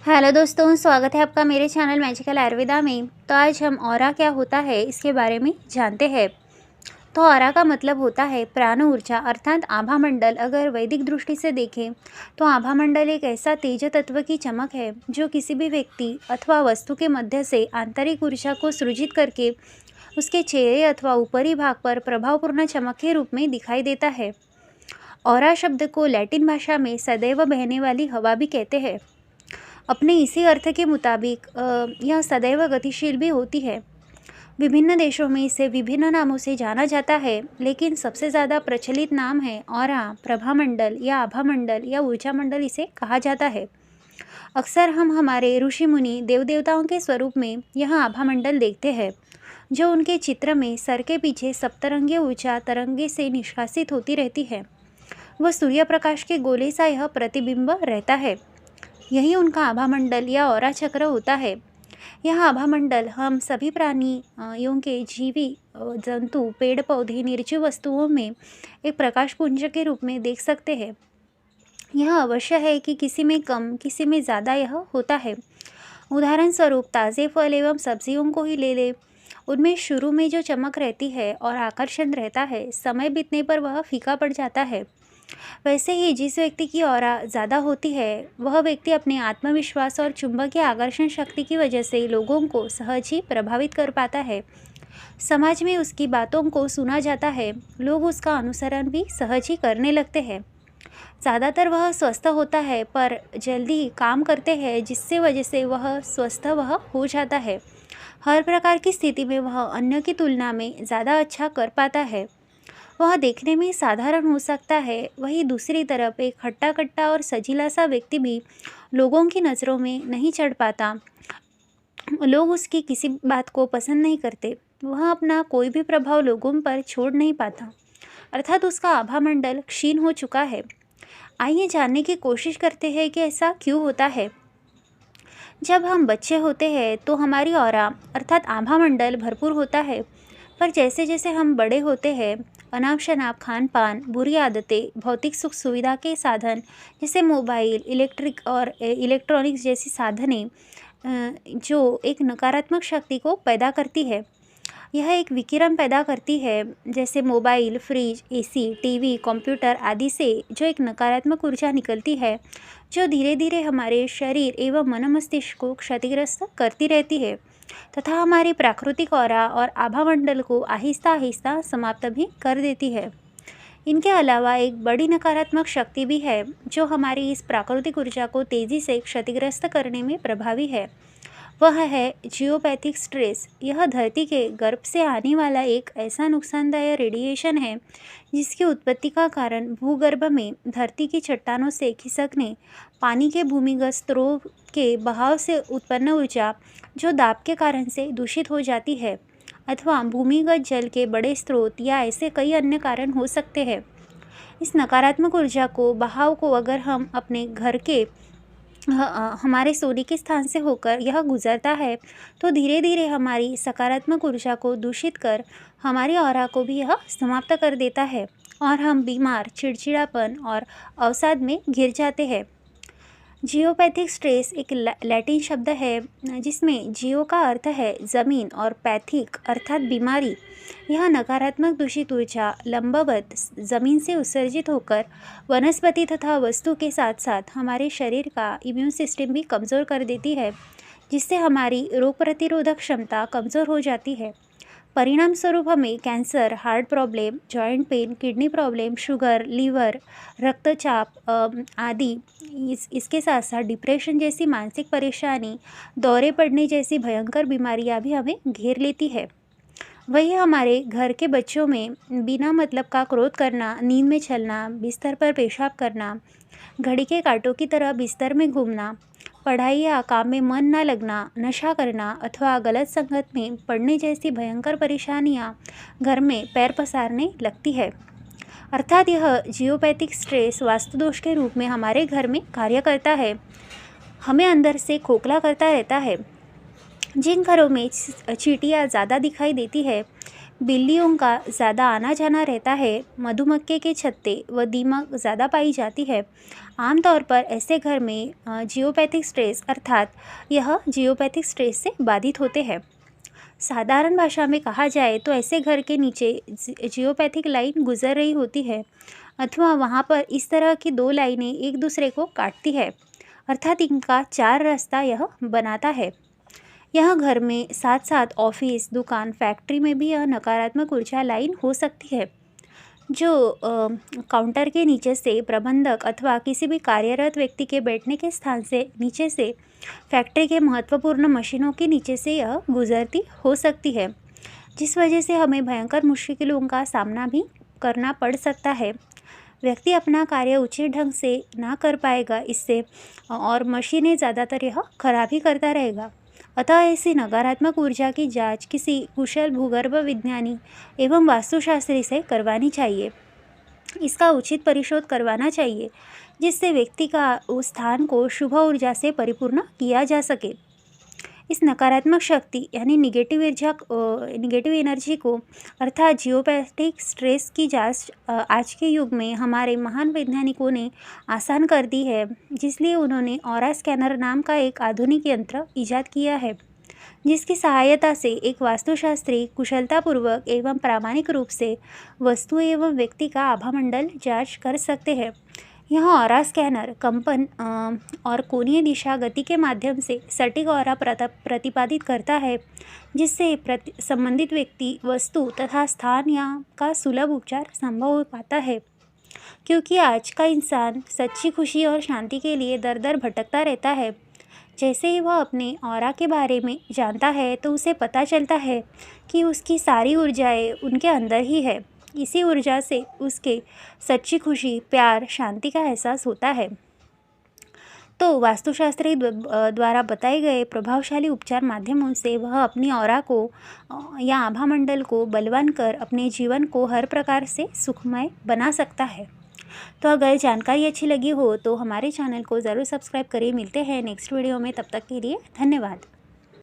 Hello दोस्तों, स्वागत है आपका मेरे चैनल मैजिकल आयुर्वेदा में। तो आज हम ऑरा क्या होता है इसके बारे में जानते हैं। तो ऑरा का मतलब होता है प्राण ऊर्जा अर्थात आभा मंडल। अगर वैदिक दृष्टि से देखें तो आभा मंडल एक ऐसा तेज तत्व की चमक है जो किसी भी व्यक्ति अथवा वस्तु के मध्य से आंतरिक ऊर्जा को सृजित करके उसके चेहरे अथवा ऊपरी भाग पर प्रभावपूर्ण चमक के रूप में दिखाई देता है। ऑरा शब्द को लैटिन भाषा में सदैव बहने वाली हवा भी कहते हैं। अपने इसी अर्थ के मुताबिक यह सदैव गतिशील भी होती है। विभिन्न देशों में इसे विभिन्न नामों से जाना जाता है, लेकिन सबसे ज़्यादा प्रचलित नाम है ऑरा, प्रभामंडल या आभामंडल या ऊर्जा मंडल इसे कहा जाता है। अक्सर हम हमारे ऋषि मुनि देव देवताओं के स्वरूप में यह आभामंडल देखते हैं, जो उनके चित्र में सर के पीछे सप्तरंगी ऊर्जा तरंगे से निष्कासित होती रहती है। वह सूर्य प्रकाश के गोले सा यह प्रतिबिंब रहता है। यही उनका आभामंडल या ऑरा चक्र होता है। यह आभामंडल हम सभी प्राणियों के जीवी जंतु, पेड़ पौधे, निर्जीव वस्तुओं में एक प्रकाश पुंज के रूप में देख सकते हैं। यह अवश्य है कि किसी में कम, किसी में ज़्यादा यह होता है। उदाहरण स्वरूप ताज़े फल एवं सब्जियों को ही ले ले। उनमें शुरू में जो चमक रहती है और आकर्षण रहता है, समय बीतने पर वह फीका पड़ जाता है। वैसे ही जिस व्यक्ति की ऑरा ज़्यादा होती है, वह व्यक्ति अपने आत्मविश्वास और चुंबकीय आकर्षण शक्ति की वजह से लोगों को सहज ही प्रभावित कर पाता है। समाज में उसकी बातों को सुना जाता है, लोग उसका अनुसरण भी सहज ही करने लगते हैं। ज़्यादातर वह स्वस्थ होता है, पर जल्दी काम करते हैं, जिससे वजह से वह स्वस्थ वह हो जाता है। हर प्रकार की स्थिति में वह अन्य की तुलना में ज़्यादा अच्छा कर पाता है। वह देखने में साधारण हो सकता है, वहीं दूसरी तरफ एक हट्टा कट्टा और सजीला सा व्यक्ति भी लोगों की नज़रों में नहीं चढ़ पाता। लोग उसकी किसी बात को पसंद नहीं करते। वह अपना कोई भी प्रभाव लोगों पर छोड़ नहीं पाता, अर्थात उसका आभामंडल क्षीण हो चुका है। आइए जानने की कोशिश करते हैं कि ऐसा क्यों होता है। जब हम बच्चे होते हैं तो हमारी ऑरा अर्थात आभामंडल भरपूर होता है, पर जैसे जैसे हम बड़े होते हैं, अनाप शनाप खान पान, बुरी आदतें, भौतिक सुख सुविधा के साधन जैसे मोबाइल, इलेक्ट्रॉनिक्स जैसी साधनें जो एक नकारात्मक शक्ति को पैदा करती है। यह एक विकिरण पैदा करती है, जैसे mobile, fridge, AC, TV, computer आदि से जो एक नकारात्मक ऊर्जा निकलती है, जो धीरे धीरे हमारे शरीर एवं मन मस्तिष्क को क्षतिग्रस्त करती रहती है तथा हमारी प्राकृतिक ऑरा और आभामंडल को आहिस्ता आहिस्ता समाप्त भी कर देती है। इनके अलावा एक बड़ी नकारात्मक शक्ति भी है, जो हमारी इस प्राकृतिक ऊर्जा को तेज़ी से क्षतिग्रस्त करने में प्रभावी है। वह है जियोपैथिक स्ट्रेस। यह धरती के गर्भ से आने वाला एक ऐसा नुकसानदायक रेडिएशन है, जिसकी उत्पत्ति का कारण भूगर्भ में धरती की चट्टानों से खिसकने, पानी के भूमिगत स्रोत के बहाव से उत्पन्न ऊर्जा जो दाब के कारण से दूषित हो जाती है, अथवा भूमिगत जल के बड़े स्रोत या ऐसे कई अन्य कारण हो सकते हैं। इस नकारात्मक ऊर्जा को बहाव को अगर हम अपने घर के हमारे सोने के स्थान से होकर यह गुजरता है, तो धीरे धीरे हमारी सकारात्मक ऊर्जा को दूषित कर हमारी ऑरा को भी यह समाप्त कर देता है और हम बीमार, चिड़चिड़ापन और अवसाद में घिर जाते हैं। जियोपैथिक स्ट्रेस एक लैटिन शब्द है, जिसमें जियो का अर्थ है ज़मीन और पैथिक अर्थात बीमारी। यह नकारात्मक दूषित ऊर्जा लंबवत ज़मीन से उत्सर्जित होकर वनस्पति तथा वस्तु के साथ साथ हमारे शरीर का इम्यून सिस्टम भी कमज़ोर कर देती है, जिससे हमारी रोग प्रतिरोधक क्षमता कमज़ोर हो जाती है। परिणाम स्वरूप हमें cancer, heart problem, joint pain, kidney problem, sugar, liver, रक्तचाप आदि इसके साथ साथ डिप्रेशन जैसी मानसिक परेशानी, दौरे पड़ने जैसी भयंकर बीमारियां भी हमें घेर लेती है। वही हमारे घर के बच्चों में बिना मतलब का क्रोध करना, नींद में चलना, बिस्तर पर पेशाब करना, घड़ी के कांटों की तरह बिस्तर में घूमना, पढ़ाई या काम में मन न लगना, नशा करना अथवा गलत संगत में पड़ने जैसी भयंकर परेशानियां घर में पैर पसारने लगती है। अर्थात यह जियोपैथिक स्ट्रेस वास्तुदोष के रूप में हमारे घर में कार्य करता है, हमें अंदर से खोखला करता रहता है। जिन घरों में चींटियाँ ज़्यादा दिखाई देती है, बिल्लियों का ज़्यादा आना जाना रहता है, मधुमक्खी के छत्ते व दीमक ज़्यादा पाई जाती है। आमतौर पर ऐसे घर में जियोपैथिक स्ट्रेस अर्थात यह जियोपैथिक स्ट्रेस से बाधित होते हैं। साधारण भाषा में कहा जाए तो ऐसे घर के नीचे जियोपैथिक लाइन गुजर रही होती है अथवा वहाँ पर इस तरह की दो लाइनें एक दूसरे को काटती है, अर्थात इनका चार रास्ता यह बनाता है। यह घर में साथ साथ ऑफिस, दुकान, फैक्ट्री में भी यह नकारात्मक ऊर्जा लाइन हो सकती है, जो काउंटर के नीचे से प्रबंधक अथवा किसी भी कार्यरत व्यक्ति के बैठने के स्थान से नीचे से फैक्ट्री के महत्वपूर्ण मशीनों के नीचे से यह गुजरती हो सकती है, जिस वजह से हमें भयंकर मुश्किलों का सामना भी करना पड़ सकता है। व्यक्ति अपना कार्य उचित ढंग से ना कर पाएगा इससे, और मशीनें ज़्यादातर यह खराब ही करता रहेगा। अतः ऐसी नकारात्मक ऊर्जा की जांच किसी कुशल भूगर्भ विज्ञानी एवं वास्तुशास्त्री से करवानी चाहिए। इसका उचित परिशोध करवाना चाहिए, जिससे व्यक्ति का उस स्थान को शुभ ऊर्जा से परिपूर्ण किया जा सके। इस नकारात्मक शक्ति यानी निगेटिव एनर्जी को अर्थात जियोपैथिक स्ट्रेस की जांच आज के युग में हमारे महान वैज्ञानिकों ने आसान कर दी है, जिसलिए उन्होंने ऑरा स्कैनर नाम का एक आधुनिक यंत्र इजाद किया है, जिसकी सहायता से एक वास्तुशास्त्री कुशलतापूर्वक एवं प्रामाणिक रूप से वस्तु एवं व्यक्ति का आभामंडल जांच कर सकते हैं। यह ऑरा स्कैनर कंपन और कोणीय दिशा गति के माध्यम से सटीक ऑरा प्रतिपादित करता है, जिससे संबंधित व्यक्ति, वस्तु तथा स्थान का सुलभ उपचार संभव हो पाता है। क्योंकि आज का इंसान सच्ची खुशी और शांति के लिए दर दर भटकता रहता है। जैसे ही वह अपने ऑरा के बारे में जानता है तो उसे पता चलता है कि उसकी सारी ऊर्जाएं उनके अंदर ही है। इसी ऊर्जा से उसके सच्ची खुशी, प्यार, शांति का एहसास होता है। तो वास्तुशास्त्री द्वारा बताए गए प्रभावशाली उपचार माध्यमों से वह अपनी ऑरा को या आभामंडल को बलवान कर अपने जीवन को हर प्रकार से सुखमय बना सकता है। तो अगर जानकारी अच्छी लगी हो तो हमारे चैनल को ज़रूर सब्सक्राइब करें। मिलते हैं नेक्स्ट वीडियो में, तब तक के लिए धन्यवाद।